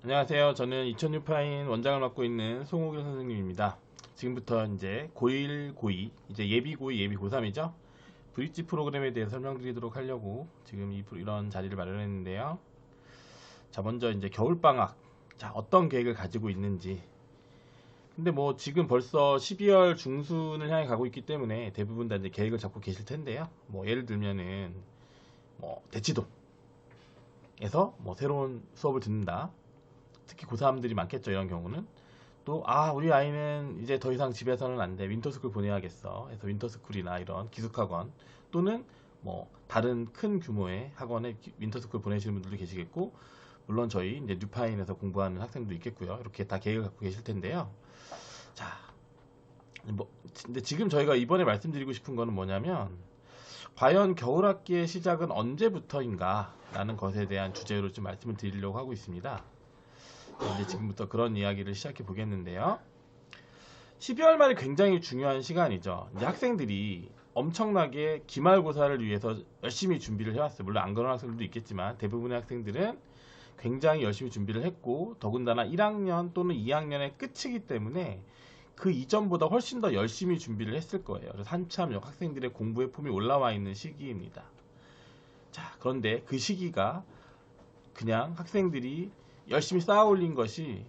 안녕하세요. 저는 2006파인 원장을 맡고 있는 송호길 선생님입니다. 지금부터 이제 고1, 고2, 이제 예비 고2, 예비 고3이죠. 브릿지 프로그램에 대해서 설명드리도록 하려고 지금 이런 자리를 마련했는데요. 자, 먼저 이제 겨울방학. 자, 어떤 계획을 가지고 있는지. 근데 뭐 지금 벌써 12월 중순을 향해 가고 있기 때문에 대부분 다 이제 계획을 잡고 계실 텐데요. 뭐 예를 들면은 뭐 대치동에서 뭐 새로운 수업을 듣는다. 특히 고3들이 많겠죠. 이런 경우는 또 우리 아이는 이제 더 이상 집에서는 안 돼, 윈터스쿨 보내야겠어 해서 윈터스쿨이나 이런 기숙학원 또는 뭐 다른 큰 규모의 학원에 윈터스쿨 보내시는 분들도 계시겠고, 물론 저희 이제 뉴파인에서 공부하는 학생도 있겠고요. 이렇게 다 계획을 갖고 계실 텐데요. 자, 뭐 근데 지금 저희가 이번에 말씀드리고 싶은 거는 뭐냐면, 과연 겨울학기의 시작은 언제부터인가 라는 것에 대한 주제로 좀 말씀을 드리려고 하고 있습니다. 이제 지금부터 그런 이야기를 시작해 보겠는데요. 12월 말이 굉장히 중요한 시간이죠. 이제 학생들이 엄청나게 기말고사를 위해서 열심히 준비를 해왔어요. 물론 안 그런 학생들도 있겠지만 대부분의 학생들은 굉장히 열심히 준비를 했고, 더군다나 1학년 또는 2학년의 끝이기 때문에 그 이전보다 훨씬 더 열심히 준비를 했을 거예요. 그래서 한참 학생들의 공부의 폼이 올라와 있는 시기입니다. 자, 그런데 그 시기가 그냥 학생들이 열심히 쌓아 올린 것이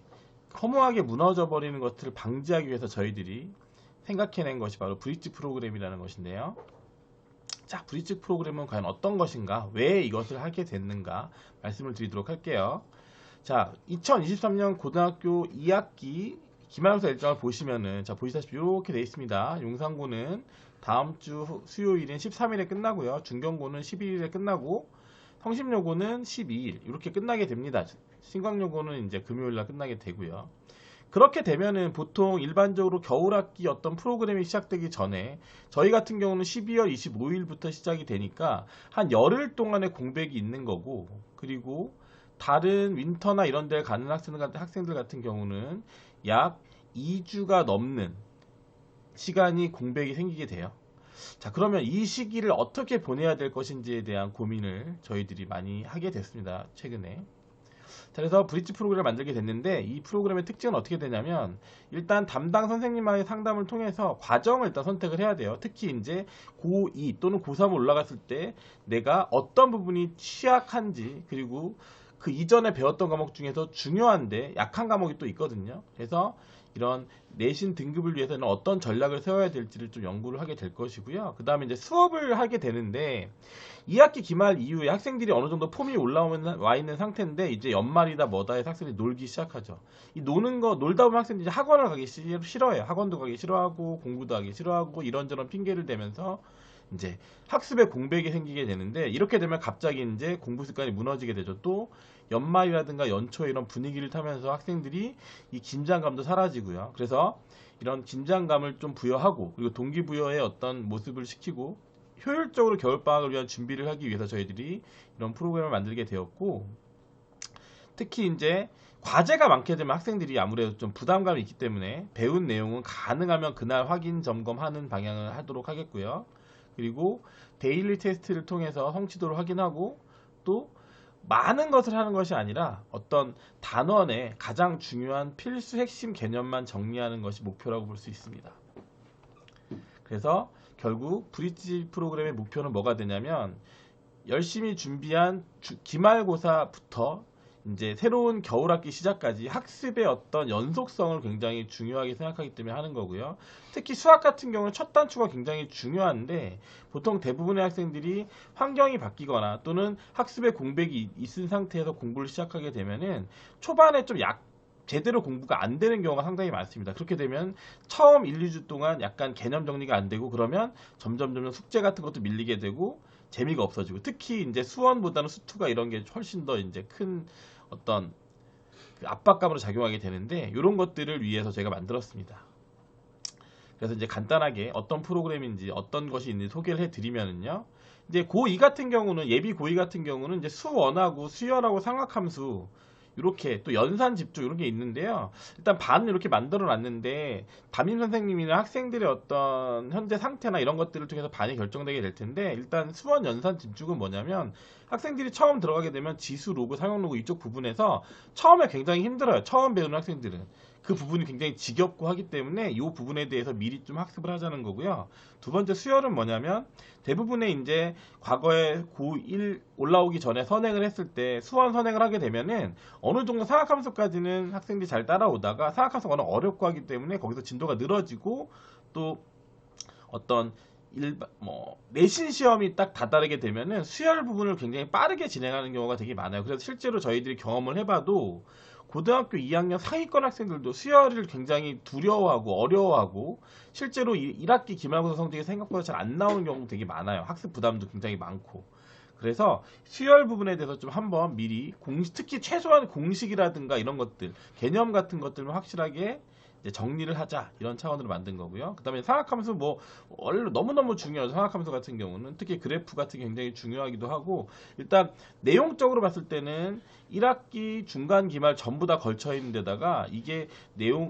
허무하게 무너져 버리는 것들을 방지하기 위해서 저희들이 생각해낸 것이 바로 브릿지 프로그램이라는 것인데요. 자, 브릿지 프로그램은 과연 어떤 것인가, 왜 이것을 하게 됐는가 말씀을 드리도록 할게요. 자, 2023년 고등학교 2학기 기말고사 일정을 보시면은, 자, 보시다시피 이렇게 되어 있습니다. 용산고는 다음 주 수요일인 13일에 끝나고요. 중경고는 11일에 끝나고, 성심여고는 12일 이렇게 끝나게 됩니다. 신광여고는 이제 금요일날 끝나게 되고요. 그렇게 되면은 보통 일반적으로 겨울학기 어떤 프로그램이 시작되기 전에 저희 같은 경우는 12월 25일부터 시작이 되니까 한 열흘 동안의 공백이 있는 거고, 그리고 다른 윈터나 이런 데 가는 학생들 같은 경우는 약 2주가 넘는 시간이 공백이 생기게 돼요. 자, 그러면 이 시기를 어떻게 보내야 될 것인지에 대한 고민을 저희들이 많이 하게 됐습니다, 최근에. 자, 그래서 브릿지 프로그램을 만들게 됐는데, 이 프로그램의 특징은 어떻게 되냐면, 일단 담당 선생님과의 상담을 통해서 과정을 일단 선택을 해야 돼요. 특히 이제 고2 또는 고3 올라갔을 때 내가 어떤 부분이 취약한지, 그리고 그 이전에 배웠던 과목 중에서 중요한데 약한 과목이 또 있거든요. 그래서 이런 내신 등급을 위해서는 어떤 전략을 세워야 될지를 좀 연구를 하게 될 것이고요. 그 다음에 이제 수업을 하게 되는데, 2학기 기말 이후에 학생들이 어느 정도 폼이 와 있는 상태인데, 이제 연말이다 뭐다 해서 학생들이 놀기 시작하죠. 이 노는 거, 놀다 보면 학생들이 학원을 가기 싫어해요. 학원도 가기 싫어하고 공부도 하기 싫어하고 이런저런 핑계를 대면서 이제 학습에 공백이 생기게 되는데, 이렇게 되면 갑자기 이제 공부 습관이 무너지게 되죠. 또 연말이라든가 연초에 이런 분위기를 타면서 학생들이 이 긴장감도 사라지고요. 그래서 이런 긴장감을 좀 부여하고, 그리고 동기부여의 어떤 모습을 시키고 효율적으로 겨울방학을 위한 준비를 하기 위해서 저희들이 이런 프로그램을 만들게 되었고, 특히 이제 과제가 많게 되면 학생들이 아무래도 좀 부담감이 있기 때문에 배운 내용은 가능하면 그날 확인 점검하는 방향을 하도록 하겠고요. 그리고 데일리 테스트를 통해서 성취도를 확인하고, 또 많은 것을 하는 것이 아니라 어떤 단원의 가장 중요한 필수 핵심 개념만 정리하는 것이 목표라고 볼 수 있습니다. 그래서 결국 브릿지 프로그램의 목표는 뭐가 되냐면, 열심히 준비한 기말고사부터 이제 새로운 겨울학기 시작까지 학습의 어떤 연속성을 굉장히 중요하게 생각하기 때문에 하는 거고요. 특히 수학 같은 경우는 첫 단추가 굉장히 중요한데, 보통 대부분의 학생들이 환경이 바뀌거나 또는 학습의 공백이 있은 상태에서 공부를 시작하게 되면은 초반에 좀 제대로 공부가 안 되는 경우가 상당히 많습니다. 그렇게 되면 처음 1, 2주 동안 약간 개념 정리가 안 되고, 그러면 점점 숙제 같은 것도 밀리게 되고 재미가 없어지고, 특히 이제 수원보다는 수투가 이런 게 훨씬 더 이제 큰 어떤 그 압박감으로 작용하게 되는데, 이런 것들을 위해서 제가 만들었습니다. 그래서 이제 간단하게 어떤 프로그램인지 어떤 것이 있는지 소개를 해드리면은요. 이제 고2 같은 경우는, 예비 고2 같은 경우는 이제 수1하고 수열하고 삼각함수 이렇게 또 연산 집중 이런 게 있는데요. 일단 반은 이렇게 만들어 놨는데 담임 선생님이나 학생들의 어떤 현재 상태나 이런 것들을 통해서 반이 결정되게 될 텐데, 일단 수원 연산 집중은 뭐냐면 학생들이 처음 들어가게 되면 지수 로그, 사용 로그 이쪽 부분에서 처음에 굉장히 힘들어요. 처음 배우는 학생들은 그 부분이 굉장히 지겹고 하기 때문에 이 부분에 대해서 미리 좀 학습을 하자는 거고요. 두 번째 수열은 뭐냐면 대부분의 이제 과거에 고1 올라오기 전에 선행을 했을 때 수원 선행을 하게 되면은 어느 정도 상학함수까지는 학생들이 잘 따라오다가 상학함수가 워낙 어렵고 하기 때문에 거기서 진도가 늘어지고, 또 어떤 내신 시험이 딱 다다르게 되면은 수열 부분을 굉장히 빠르게 진행하는 경우가 되게 많아요. 그래서 실제로 저희들이 경험을 해봐도 고등학교 2학년 상위권 학생들도 수열을 굉장히 두려워하고 어려워하고, 실제로 1학기 기말고사 성적이 생각보다 잘 안 나오는 경우도 되게 많아요. 학습 부담도 굉장히 많고. 그래서 수열 부분에 대해서 좀 한번 미리 특히 최소한 공식이라든가 이런 것들, 개념 같은 것들을 확실하게 이제 정리를 하자, 이런 차원으로 만든 거고요. 그 다음에 상학함수 원래 너무너무 중요하죠. 상학함수 같은 경우는 특히 그래프 같은 게 굉장히 중요하기도 하고, 일단 내용적으로 봤을 때는 1학기 중간 기말 전부 다 걸쳐 있는 데다가 이게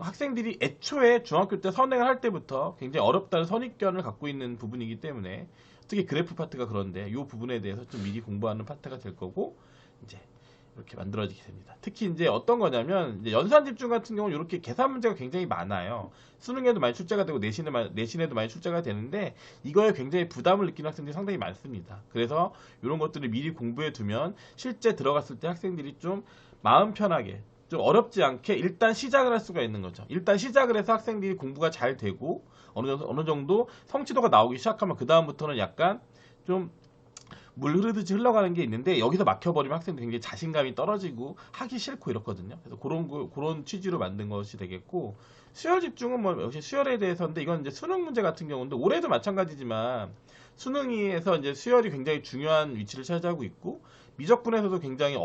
학생들이 애초에 중학교 때 선행을 할 때부터 굉장히 어렵다는 선입견을 갖고 있는 부분이기 때문에 특히 그래프 파트가 그런데 이 부분에 대해서 좀 미리 공부하는 파트가 될 거고, 이제 이렇게 만들어지게 됩니다. 특히 이제 어떤 거냐면 이제 연산 집중 같은 경우는 이렇게 계산 문제가 굉장히 많아요. 수능에도 많이 출제가 되고 내신에도 많이 출제가 되는데 이거에 굉장히 부담을 느끼는 학생들이 상당히 많습니다. 그래서 이런 것들을 미리 공부해 두면 실제 들어갔을 때 학생들이 좀 마음 편하게, 좀 어렵지 않게 일단 시작을 할 수가 있는 거죠. 일단 시작을 해서 학생들이 공부가 잘 되고 어느 정도 성취도가 나오기 시작하면 그 다음부터는 약간 좀 물 흐르듯이 흘러가는 게 있는데, 여기서 막혀버리면 학생들이 굉장히 자신감이 떨어지고 하기 싫고 이렇거든요. 그래서 그런 취지로 만든 것이 되겠고, 수열 집중은 뭐 역시 수열에 대해서인데, 이건 이제 수능 문제 같은 경우인데 올해도 마찬가지지만 수능에서 이제 수열이 굉장히 중요한 위치를 차지하고 있고, 미적분에서도 굉장히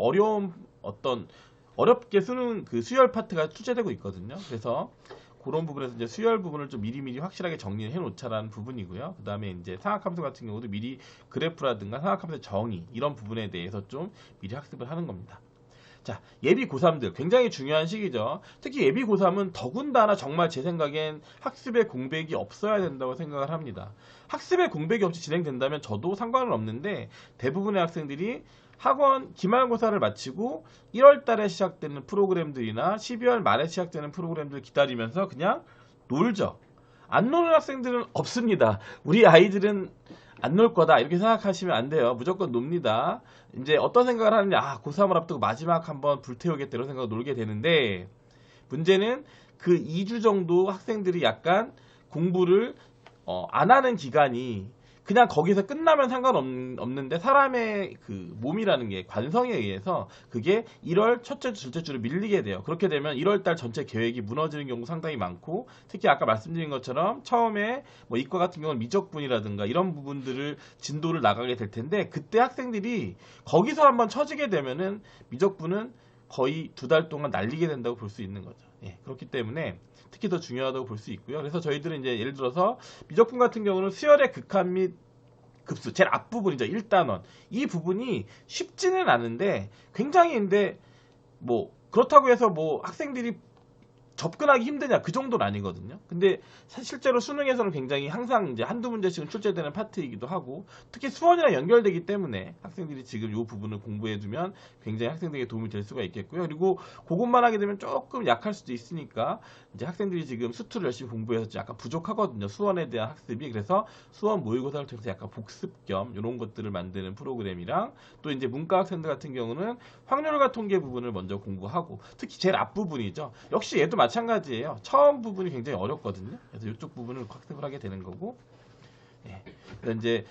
어렵게 수능 그 수열 파트가 출제되고 있거든요. 그래서 그런 부분에서 이제 수열 부분을 좀 미리미리 확실하게 정리를 해 놓자라는 부분이고요. 그 다음에 이제 상학함수 같은 경우도 미리 그래프라든가 상학함수 정의 이런 부분에 대해서 좀 미리 학습을 하는 겁니다. 자, 예비 고3들 굉장히 중요한 시기죠. 특히 예비 고3은 더군다나 정말 제 생각엔 학습의 공백이 없어야 된다고 생각을 합니다. 학습의 공백이 없이 진행된다면 저도 상관은 없는데, 대부분의 학생들이 학원 기말고사를 마치고 1월 달에 시작되는 프로그램들이나 12월 말에 시작되는 프로그램들을 기다리면서 그냥 놀죠. 안 노는 학생들은 없습니다. 우리 아이들은 안 놀 거다 이렇게 생각하시면 안 돼요. 무조건 놉니다. 이제 어떤 생각을 하느냐, 고3을 앞두고 마지막 한번 불태우겠다 이런 생각으로 놀게 되는데, 문제는 그 2주 정도 학생들이 약간 공부를 안 하는 기간이 그냥 거기서 끝나면 상관없는데, 사람의 그 몸이라는 게 관성에 의해서 그게 1월 첫째 주, 둘째 주로 밀리게 돼요. 그렇게 되면 1월 달 전체 계획이 무너지는 경우 상당히 많고, 특히 아까 말씀드린 것처럼 처음에 뭐 이과 같은 경우는 미적분이라든가 이런 부분들을 진도를 나가게 될 텐데, 그때 학생들이 거기서 한번 처지게 되면은 미적분은 거의 2달 동안 날리게 된다고 볼 수 있는 거죠. 예, 그렇기 때문에 특히 더 중요하다고 볼 수 있고요. 그래서 저희들은 이제 예를 들어서 미적분 같은 경우는 수열의 극한 및 급수, 제일 앞부분이죠. 1단원. 이 부분이 쉽지는 않은데 굉장히, 근데 뭐 그렇다고 해서 뭐 학생들이 접근하기 힘드냐, 그 정도는 아니거든요. 근데 실제로 수능에서는 굉장히 항상 이제 한두 문제씩은 출제되는 파트이기도 하고, 특히 수원이랑 연결되기 때문에 학생들이 지금 이 부분을 공부해두면 굉장히 학생들에게 도움이 될 수가 있겠고요. 그리고 그것만 하게 되면 조금 약할 수도 있으니까 이제 학생들이 지금 수투를 열심히 공부해서 약간 부족하거든요. 수원에 대한 학습이. 그래서 수원 모의고사를 통해서 약간 복습 겸 이런 것들을 만드는 프로그램이랑, 또 이제 문과 학생들 같은 경우는 확률과 통계 부분을 먼저 공부하고, 특히 제일 앞부분이죠. 역시 얘도 마찬가지예요. 처음 부분이 굉장히 어렵거든요. 그래서 이쪽 부분을 학습을 하게 되는 거고, 예. 그래서 이제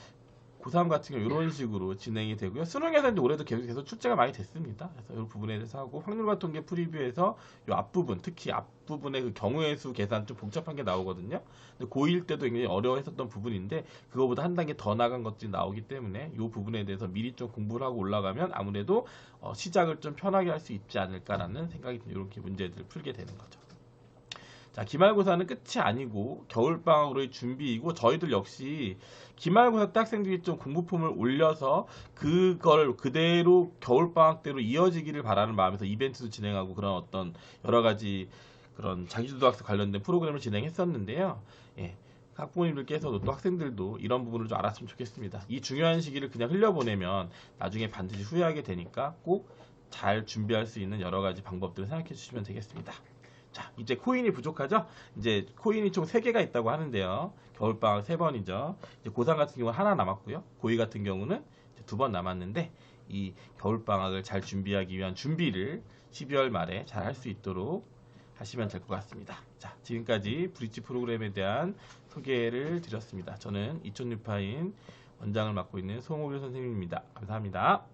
고3 같은 경우 이런 식으로 진행이 되고요. 수능에서 이제 올해도 계속 출제가 많이 됐습니다. 그래서 이 부분에 대해서 하고, 확률과 통계 프리뷰에서 이 앞부분, 특히 앞부분의 그 경우의 수 계산 좀 복잡한 게 나오거든요. 근데 고1 때도 굉장히 어려워했었던 부분인데 그거보다 한 단계 더 나간 것들이 나오기 때문에 이 부분에 대해서 미리 좀 공부를 하고 올라가면 아무래도 시작을 좀 편하게 할 수 있지 않을까라는 생각이 듭니다. 이렇게 문제들을 풀게 되는 거죠. 자, 기말고사는 끝이 아니고 겨울방학으로의 준비이고, 저희들 역시 기말고사 때 학생들이 좀 공부품을 올려서 그걸 그대로 겨울방학 때로 이어지기를 바라는 마음에서 이벤트도 진행하고 그런 어떤 여러 가지 그런 자기주도학습 관련된 프로그램을 진행했었는데요. 예, 학부모님들께서도 또 학생들도 이런 부분을 좀 알았으면 좋겠습니다. 이 중요한 시기를 그냥 흘려보내면 나중에 반드시 후회하게 되니까 꼭 잘 준비할 수 있는 여러 가지 방법들을 생각해 주시면 되겠습니다. 자, 이제 코인이 부족하죠? 이제 코인이 총 3개가 있다고 하는데요. 겨울방학 3번이죠. 이제 고3 같은 경우는 하나 남았고요. 고2 같은 경우는 2번 남았는데, 이 겨울방학을 잘 준비하기 위한 준비를 12월 말에 잘 할 수 있도록 하시면 될 것 같습니다. 자, 지금까지 브릿지 프로그램에 대한 소개를 드렸습니다. 저는 이촌 뉴파인 원장을 맡고 있는 송호길 선생님입니다. 감사합니다.